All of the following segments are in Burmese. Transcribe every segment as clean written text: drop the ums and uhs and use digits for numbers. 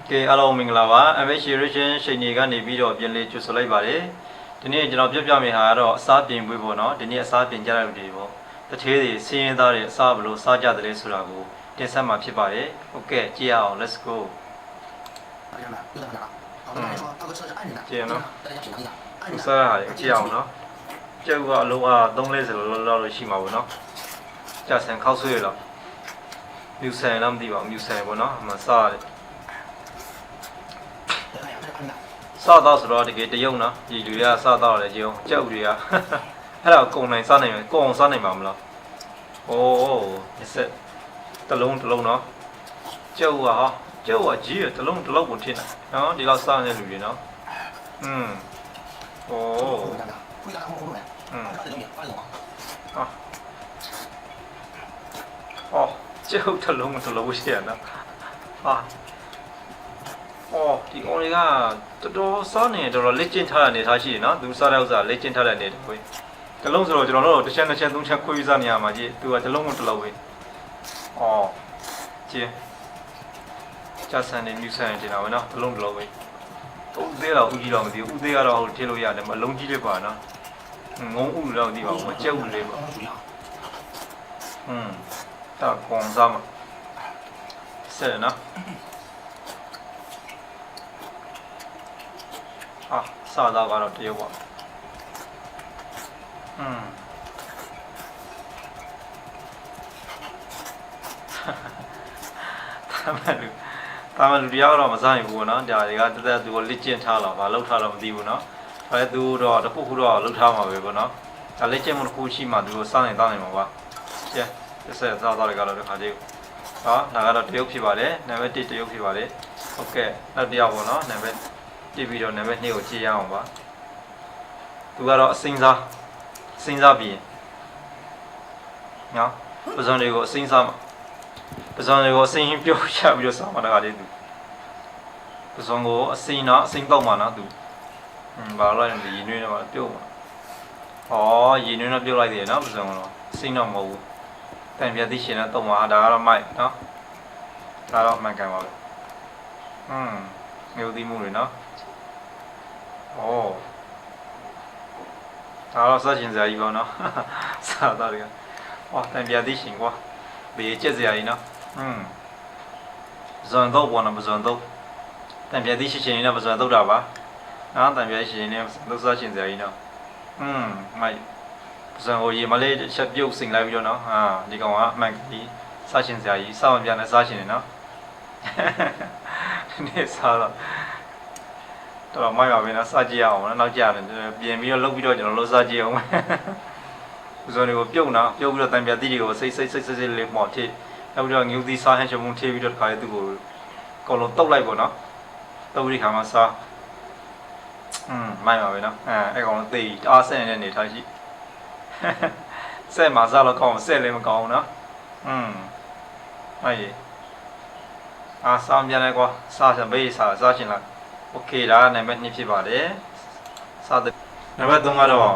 ကဲအားလုံးမင်္ဂလာပါ MH Relation ရှိန်တွေကနေပြီးတော့ပြန်လေးကြိုဆိုလိုက်ပါတယ်ဒီနေ့ကျွန်တော်ပြပြမယ့်ဟာကတော့အစားပြင်ပွဲပေါ့နော်ဒီနေ့အစားပြင်ကြရတဲ့လူတွေပေါ့တထေးတွေစင်းရင်းသားတွေအစားဘလို့စားကြတယ်လဲဆိုတာကိုတင်ဆက်မှာဖြစ်ပါတယ်ဟုတ်ကဲ့ကြည့်ရအောင် let's go ကြည့်ရနော်သူစားရတာကြည့်အောင်နော်ကျုပ်ကအလုံးအား30လောက်လို့ရှိမှာပေါ့နော်ကြာဆန်ခောက်ဆွေးလောက်မြူဆန်တော့မသိပါဘူးမြူဆန်ပေါ့နော်အမှစားရတယ်စားတော့ဆိုတော့တကယ်တရုံနော်ဒီလူတွေကစားတော့တယ်ကြုံကြောက်တွေကအဲ့ဒါကိုကုံနိုင်စားနိုင်မယ်ကိုအောင်စားနိုင်မှာမလားโอ้ဒီစက်တလုံးနော်ကြောက်ဟာကြောက်ဟာကြီးရတလုံးကိုထင်တယ်နော်ဒီလောက်စားနေတဲ့လူတွေနော်โอ้အော်ကြောက်တလုံးရှိရနော်ဟာအော်ဒီ only ကတော်စားနေတော်လက်ကျင့်ထားတဲ့အနေထားရှိတယ်နော်သူစားတဲ့ဥစ္စာလက်ကျင့်ထားတဲ့အနေတခွေးတလုံးဆိုတော့ကျွန်တော်တို့တစ်ချက်နှစ်ချက်သုံးချက်ခွေးစားနေရမှာကြီးသူကတလုံးကိုတလုံးပဲအော်ကျင်းကျဆန်နေမြူဆန်နေတာပဲနော်တလုံးပဲဦးသေးတော့ဦးကြီးတော့မသိဘူးဦးသေးကတော့ဟိုထည့်လို့ရတယ်မလုံးကြီးလေးပါနော်ငုံဥတော့မသိပါဘူးမကြက်ဥလေးပါတာကွန်စားမှာဆက်နော်စားတော့ကတော့တရုတ်ပါတာမလူတရားတော့မစားရင်ဘူးနော်ဒါတွေကတက်သူကိုလက်ကျင့်ထားလာဘာလောက်ထားတော့မသိဘူးနော်ဒါလည်းသူတော့တခုခုတော့လောက်ထားမှာပဲပေါ့နော်ဒါလက်ကျင့်မှုတစ်ခုရှိမှသူကိုစားနိုင်တောင်းနိုင်မှာပါကျဲတစ်ဆက်စားတော့တွေကတော့တစ်ခါတည်းဟောဒါကတော့တရုတ်ဖြစ်ပါတယ်နံပါတ်1တရုတ်ဖြစ်ပါတယ်ဟုတ်ကဲ့နောက်တစ်ယောက်ပေါ့နော်နံပါတ်ကြည့်ပြီးတော့နံပါတ်2ကိုကြည့်ရအောင်ပါသူကတော့အစင်းစားပြီးနော်ပဇွန်တွေကိုအစင်းစားမှာပဇွန်တွေကိုအစင်းပြုတ်ချပြီးတော့စားမှာတခါတည်းသူပဇွန်ကိုအစင်းတော့မှာနော်သူဘာလို့လဲရေနွေးတော့ပြုတ်မှာရေနွေးတော့ပြုတ်လိုက်တယ်နော်ပဇွန်ကတော့အစင်းတော့မဟုတ်ဘူးတန်ပြတ်သိရှင်တော့မှာဒါကတော့မိုက်နော်ဒါတော့မှန်ကန်ပါပဲမျိုးသီးမှုတွေနော်ဒါတော့စားချင်စရာကြီးပေါ့နော်စားတော့တယ်တန်ပြသိရှင်ကွာဘေးကျက်စရာကြီးနော်ဇွန်တော့ပေါ်နော်ဇွန်တော့တန်ပြသိရှင်နေတော့ဇွန်တော့တာပါနော်တန်ပြရှင်နေတော့စားချင်စရာကြီးနော်မိုက်ဇွန်ကိုရေမလေးချက်ပြုတ်စင်လိုက်ပြီးတော့နော်ဒီကောင်ကအမှန်ကြီးစားချင်စရာကြီးစားမပြနဲ့စားချင်နေနော်ဒီစားတော့တော့မိုက်ပါပဲနော်စားကြည့်ရအောင်နော်နောက်ကြရတယ်ပြင်ပြီးတော့လုပ်ပြီးတော့ကျွန်တော်လှုပ်စားကြည့်အောင်ဥဇွန်တွေကိုပြုတ်ပြီးတော့တံပြာတိတွေကိုစိတ်လေးမော်ထိနောက်ပြီးတော့ငြူသီးစားဟန်ချမုန်းထိပြီးတော့တခါလေသူ့ကိုအကုန်လုံးတုတ်လိုက်ပေါ့နော်တုတ်ပြီးခါမှစားမိုက်ပါပဲနော်အဲ့ကောင်သေအားဆက်နေတဲ့နေထားရှိဆက်မှာစားတော့ကောင်းဆက်လည်းမကောင်းဘူးနော်အဲ့စားပြန်လဲကွာစားချင်ဘေးစားချင်လားโอเคဒါနံပါတ်2ဖြစ်ပါတယ်စားတဲ့နံပါတ်3ကတော့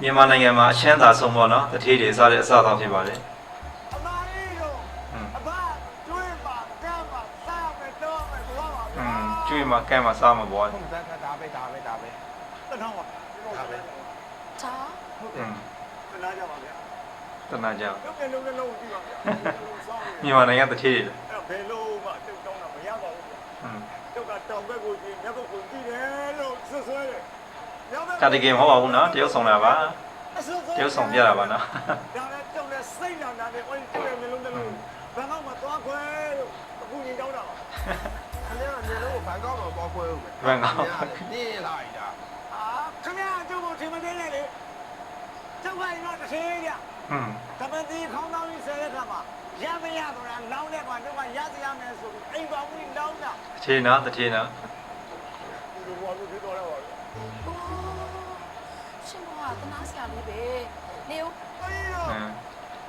မြန်မာနိုင်ငံမှာအချမ်းသာဆုံးပေါ့နော်တထေးတွေစားတဲ့အစားအသောက်ဖြစ်ပါတယ်အမလေးတို့အဘကျွေးမှာကမ်းမှာစားမယ်တော့မယ်ဘွားပါကျွေးမှာကမ်းမှာစားမှာပေါ့ဒါပဲတနောင်းပါဒါပဲဒါဟုတ်တယ်တနာကြပါဗျာတနာကြလုံးကြည့်ပါဗျာမြန်မာနိုင်ငံတထေးတွေအဲ့ဘယ်လိုမှတုတ်တောင်းတာမရပါဘူးဗျာတုတ်ကတောင်ဘက်ကိုကြည့်မြတ်ဘက်ကိုကြည့်တယ်လို့ဆွဆွဲတယ်ဒါတကယ်မဟုတ်ပါဘူးနော်တရုတ်ဆောင်တာပါတရုတ်ဆောင်ပြတာပါနော်ဒါလည်းတုတ်နဲ့စိတ်နာနဲ့ဟိုကျွေးမျိုးလုံးဘန်ကောက်မှာသွားခွဲလို့အခုကြီးတောင်းတာခင်ဗျားမျိုးလုံးကိုဘန်ကောက်မှာသွားခွဲဦးမယ်ဘန်ကောက်နေလိုက်တာခင်ဗျားကျုပ်ကိုထင်မသေးနဲ့လေကျုပ်ကရင်တော့တစ်သေးကြတပတိခေါင်းတောင်းကြီးဆဲတဲ့ခါမှာရမရတော့လားလောင်းတဲ့ကွာကျုပ်ကရစရမယ်ဆိုပြီးအိမ်ပေါင်းပြီးလောင်းတာတထေးနော်တထေးနော်ဒီဘွားကိုပြောတော့ပါရှင်မောကတနာစရာလေးပဲနေဦး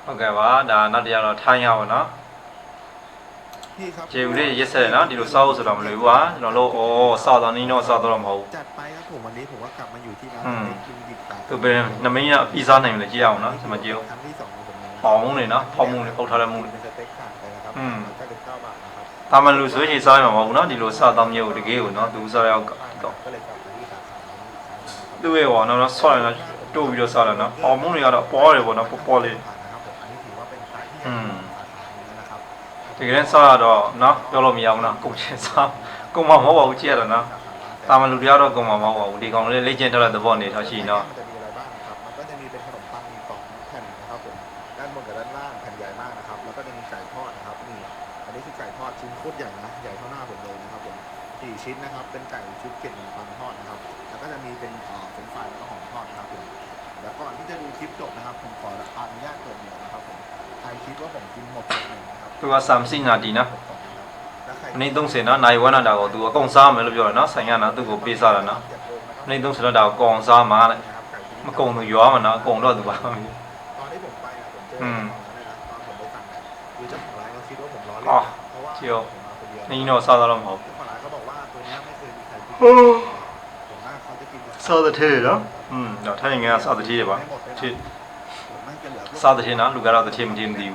ဟုတ်ကဲ့ပါဒါနောက်တရားတော့ထိုင်းရပါတော့ကျေဦးလေးရက်ဆက်နော်ဒီလိုစားဖို့ဆိုတော့မလွယ်ဘူးကွာကျွန်တော်တို့စားတော့နီးတော့စားတော့မဟုတ်ဘူးจัดไปครับผมวันนี้ผมก็กลับมาอยู่ที่ร้านกินดิบตาသူပဲနမင်းကပြီးစားနိုင်တယ်ကြည့်အောင်နော်ဒီမှာကြည့်အောင်ครั้งที่2ของผมပေါင်းနေနော်ဖောက်မှုတွေပုတ်ထားတဲ့မှုတွေเป็นสเต็กขาดไปนะครับ99 บาทนะครับ တာမန်လူဆိုရင်စားရမှာမဟုတ်ဘူးเนาะဒီလိုစားတော့မျိုးတကယ်ကိုเนาะသူစားရောက်တော့ ก็เลยกลับมาที่สาขานี้ သူ့ရဲ့ဟောနော်ဆော့ရနော်တိုးပြီးတော့စားတယ်နော်ဟော်မုန်းတွေကတော့ပေါ်တယ်ပေါ့နော်ပေါ်လေး นะครับผมอันนี้ถือว่าเป็นสายที่ อืม สาขานี้นะครับ တကယ်စားရတော့နော်ပြောလို့မရဘူးနော်ကုန်ချင်းစားကုန်မမဟုတ်ပါဘူးကြည့်ရတော့နော်တာမန်လူတွေကတော့ကုန်မမဟုတ်ပါဘူးဒီကောင်လေးလေ့ကျင့်ထားတဲ့သဘောနေထားရှိနော် มันจะมีอะไรบ้างนะครับมันก็จะมีเป็นขนมปังมี2แผ่นนะครับผมด้านบนกับด้านล่างแผ่นใหญ่มากนะครับแล้วก็จะมีไก่ทอดนะครับนี่อันนี้คือไก่ทอดชิ้นโคตรใหญ่นะใหญ่เท่าหน้าผมเลยนะครับผม4ชิ้นนะครับเป็นไก่ชุดเกล็ดขนมปังทอดนะครับแล้วก็จะมีเป็นเฟรนช์ฟรายแล้วก็หอมทอดนะครับผมแล้วก่อนที่จะดูคลิปจบนะครับผมขออนุญาตเปิดเมนูนะครับผมใครคิดว่าผมกินหมดหนึ่งนะครับ သူက30နာတီနော် แล้วใคร နေ့30နော်နိုင်ဝမ်းတာကိုသူအကုန်စားမယ်လို့ပြောတယ်နော်ဆိုင်ကနော်သူ့ကိုပေးစားတယ်နော်နေ့30တော့ဒါကိုကောင်စားမှာတဲ့မကုန်သူရွာမှာနော်အကုန်တော့သူပါ ตอนที่ผมไปอะผมเจอเจ้าของร้านเลยนะตอนผมไปสั่งเนี่ยคือเจ้าของร้านเขาคิดว่าผมล้อเล่นนะเพราะว่าผมมาคนเดียว နေ့တော့စားတော့မဟုတ် เจ้าของร้านเขาบอกว่าตัวเนี้ยไม่เคยมีใครกินผมว่าเขาจะกินแต่ စားတဲ့ထဲနော်တော့ထိုင်ငယ်စားတဲ့ထဲပါချစ် ผมน่าจะเหลือพวก စားတဲ့ထဲနော်လူကတော့တဲ့ထဲမတင်ဘူး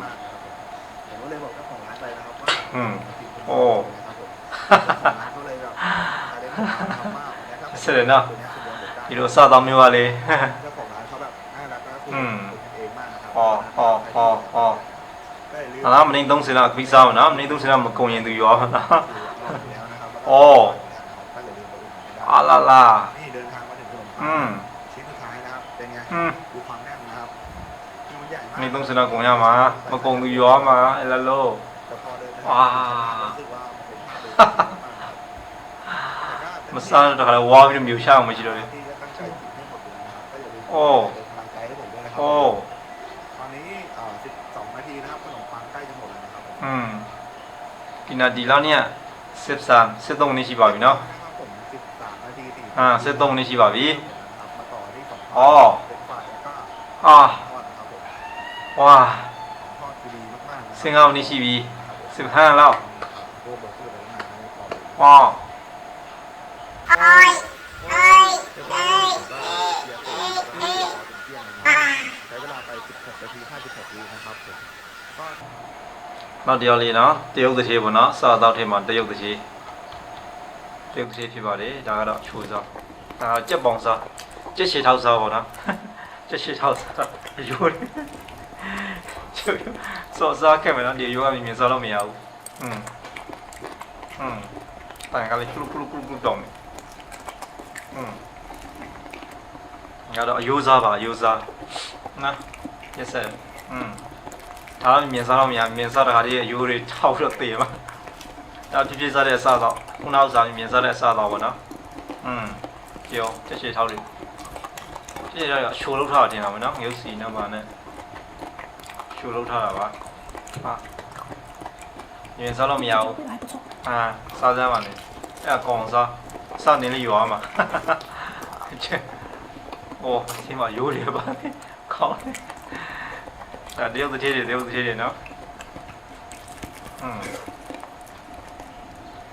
ผมก็เลยบอกเจ้าของร้านไปนะครับว่า อืม โอ้นะครับผมเจ้าของร้านก็เลยแบบอะไรไม่ทำมากเนี่ยครับ ဆက်တယ်နော် ตัวเนี้ยคือเดียวผมได้ ဒီလိုစားတော့မျိုးပါလေ เจ้าของร้านเขาแบบน่ารักแล้วก็คุย อืม กันเองมากนะครั ဟောဟောဟောဟော ก็เลยเลือก ဟာမနေ့30လောက်ခပြီးစားမှာနော်မနေ့30လောက်မကုန်ရင်သူရွာမှာနော် แล้วนะครับ โอ้ ก็เลยเลือกตัวอื่นไม่ได้ အာလာလာ นี่เดินทางมาถึงถนน อืม ชิ้นสุดท้ายนะครับเป็นไง อืม ดูความแน่นนะครับคือมันใหญ่มาก နေ့30လောက်ကုန်ရမှာမကုန်သူရွာမှာအဲ့လိုလို့ แต่พอเดินไป ว้า รู้สึกว่ามันเป็นภาพเดินทางมากครับแต่ก็ မစားတော့ခါလဲဝါပြီးမျိုးချအောင်မရှိတော့လေ ที่ก็ตั้งใจกินให้หมดเลยนะครับก็อย่าลืม โอ้ เป็นกำลังใจให้ผมด้วยนะครั โอ้ ตอนนี้12 นาทีนะครับขนมปังใกล้จะหมดแล้วนะครับผม ဒီနာဒီလောက်เนี่ย73နှစ်ရှိပါပြီเนาะ นะครับผม13 นาที40 73နှစ်ရှိပါပြီ นะครับมาต่อที่2 อ๋อ เป็นฝ่ายแล้วก็ အာ ทอดนะครับผม ဝါ ทอดคือดีมากๆนะค စ รับ င်ကောင်းနှစ်ရှိပြီ15လောက် โอ้บอกชื่อเลยนะไม่ตอบ ဝါ ใช้เวลาไป16 นาที 56 วินะครับผมก็ နောက်တရားလေးเนาะတရုတ်တစ်ချေပေါ့เนาะစားတော့ထဲမှာတရုတ်တစ်ချေဖြစ်ပါတယ်ဒါကတော့ချိုးစားဒါကကြက်ပေါင်စားကြက်ရှည်ထောက်စားပေါ့เนาะကြက်ရှည်ထောက်စားရိုးချိုးစောစားခဲ့မယ်เนาะဒီရိုးကမြင်စားလို့မရဘူးတိုင်ကလေးကုလုတောင်းနေငါတော့အယိုးစားပါအယိုးစားနော်ရက်ဆက်ဒါတော့မြင်စားတော့မရမြင်စားတဲ့ခါလေးအယိုးတွေထောက်တော့တေးပါဒါပြပြစားတဲ့အစားတော့ခုနောက်စားမြင်စားတဲ့အစားတော့ပေါ့နော်ကြောချက်ချေထောက်လေးပြည့်ရတော့ရှိုးလောက်ထားတာတင်တာပေါ့နော်ငရုတ်စီနဲ့ပါနဲ့ရှိုးလောက်ထားတာပါဟာမြင်စားလို့မရဘူးစားစမ်းပါလေအဲ့ကောင်စားနေလေးရွာမှာချက်โอ้ဒီမှာရိုးတယ်ပါခေါင်းဒါတရုတ်တစ်ထည်တွေနော်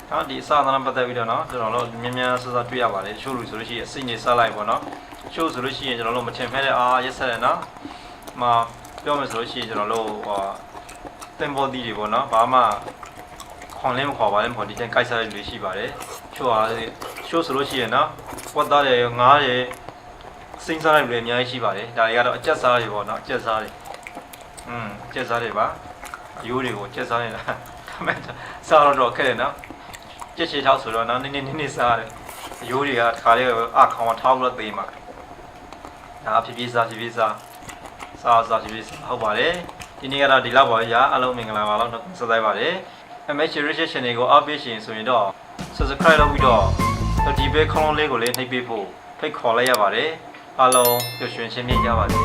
တော့ဒီအစားအသောက်ပတ်သက်ပြီးတော့เนาะကျွန်တော်တို့မြန်ဆဆတွေ့ရပါတယ်ချိုးလို့ဆိုလို့ရှိရင်စိတ်နေစားလိုက်ပေါ့เนาะချိုးဆိုလို့ရှိရင်ကျွန်တော်တို့မချင်ဖဲတဲ့ရက်ဆက်တယ်เนาะမှာပြောမယ်ဆိုလို့ရှိရင်ကျွန်တော်တို့တင်ပေါ်တီးတွေပေါ့เนาะဘာမှခွန်လင်းမခေါ်ပါနဲ့ပေါ့ဒီတိုင်းကိုက်စားရလို့ရှိပါတယ်ချိုးဆိုလို့ရှိရင်เนาะဝတ်သားတယ်ငားတယ်စိမ့်စားရလို့အများကြီးရှိပါတယ်ဒါတွေကတော့အကျက်စားတွေပေါ့เนาะအကျက်စားတွေကျက်စားတွေပါအယိုးတွေကိုကျက်စားနေတာဒါမဲ့စားတော့ခက်တယ်เนาะကြက်ချေထောက်ဆိုတော့နည်းစားတယ်အယိုးတွေကတစ်ခါလေးခေါင်းထောက်လို့သေးမှာဒါဖြည်းဖြည်းစားစားဟုတ်ပါတယ်ဒီနေ့ကတော့ဒီလောက်ပါရအားလုံးမင်္ဂလာပါလို့ဆက်သွယ်ပါတယ် MH Research Channel ကိုအားပေးရှင်ဆိုရင်တော့ Subscribe လုပ်ပြီးတော့ဒီဘက်ခေါင်းလေးကိုလည်းနှိပ်ပေးဖို့ဖိတ်ခေါ်လိုက်ရပါတယ်အားလုံးပျော်ရွှင်ခြင်းမြင့်ကြပါစေ